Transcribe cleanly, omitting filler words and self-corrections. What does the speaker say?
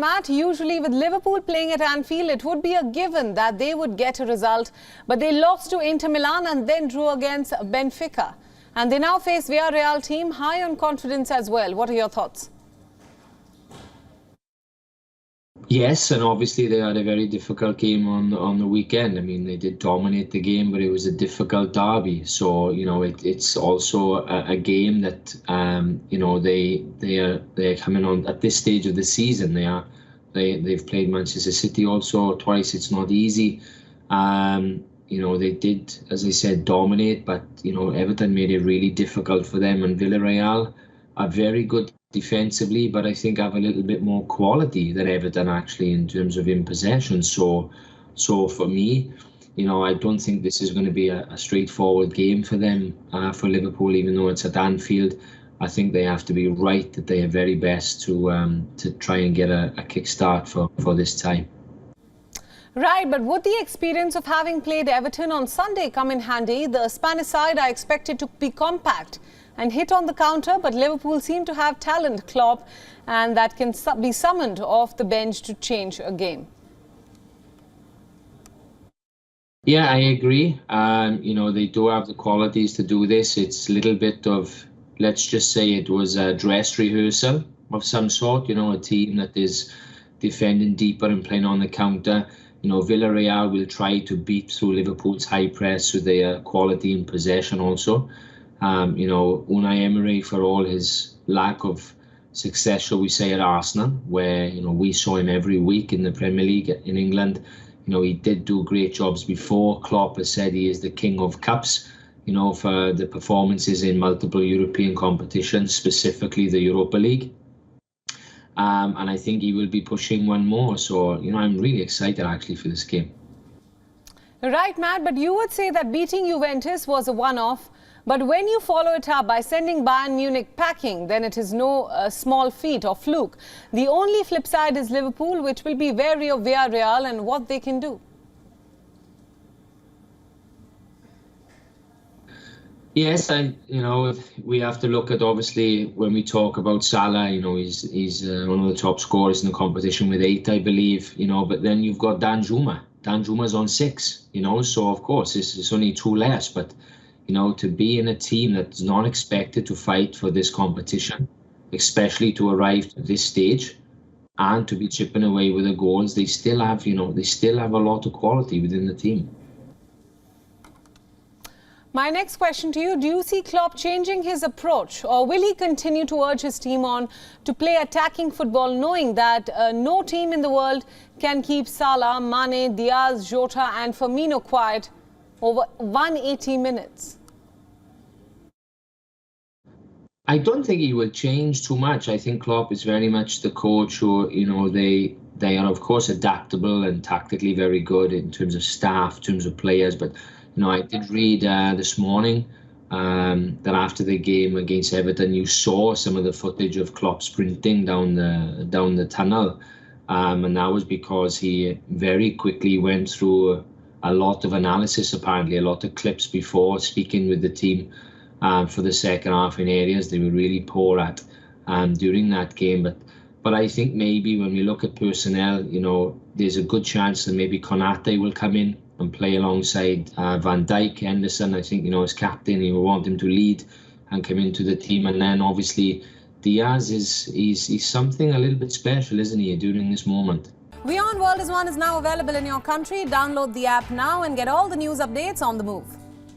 Matt, usually with Liverpool playing at Anfield, it would be a given that they would get a result. But they lost to Inter Milan and then drew against Benfica. And they now face Villarreal team high on confidence as well. What are your thoughts? Yes, and obviously they had a very difficult game on the weekend. I mean, they did dominate the game, but it was a difficult derby. So it's also a game that they're coming on at this stage of the season. They've played Manchester City also twice. It's not easy. They did, as I said, dominate, but Everton made it really difficult for them. And Villarreal are very good defensively, but I think have a little bit more quality than Everton actually in terms of in possession. So for me, I don't think this is going to be a straightforward game for them, for Liverpool, even though it's at Anfield. I think they have to be right at their very best to try and get a kickstart for this time. Right, but would the experience of having played Everton on Sunday come in handy? The Spanish side are expected to be compact and hit on the counter, but Liverpool seem to have talent, Klopp, and that can be summoned off the bench to change a game. Yeah, I agree. They do have the qualities to do this. It's a little bit of, let's just say it was a dress rehearsal of some sort, a team that is defending deeper and playing on the counter. Villarreal will try to beat through Liverpool's high press with their quality in possession also. Unai Emery, for all his lack of success, shall we say, at Arsenal, where we saw him every week in the Premier League in England. He did do great jobs before. Klopp has said he is the king of cups, for the performances in multiple European competitions, specifically the Europa League. And I think he will be pushing one more. So, I'm really excited actually for this game. Right, Matt, but you would say that beating Juventus was a one-off. But when you follow it up by sending Bayern Munich packing, then it is no small feat or fluke. The only flip side is Liverpool, which will be wary of Villarreal and what they can do. Yes, we have to look at, obviously, when we talk about Salah, he's one of the top scorers in the competition with 8, I believe, but then you've got Danjuma. Danjuma's on 6, so of course it's only 2 less, but to be in a team that's not expected to fight for this competition, especially to arrive to this stage and to be chipping away with the goals, they still have a lot of quality within the team. My next question to you, do you see Klopp changing his approach, or will he continue to urge his team on to play attacking football, knowing that no team in the world can keep Salah, Mane, Diaz, Jota and Firmino quiet over 180 minutes? I don't think he will change too much. I think Klopp is very much the coach who, they are of course adaptable and tactically very good in terms of staff, in terms of players. But I did read this morning that after the game against Everton, you saw some of the footage of Klopp sprinting down the tunnel, and that was because he very quickly went through a lot of analysis, apparently a lot of clips before speaking with the team for the second half in areas they were really poor at during that game. But I think maybe when we look at personnel, there's a good chance that maybe Konate will come in and play alongside Van Dijk. Henderson, I think, as captain, he will want him to lead and come into the team. And then obviously Diaz he's something a little bit special, isn't he, during this moment? WION World is now available in your country. Download the app now and get all the news updates on the move.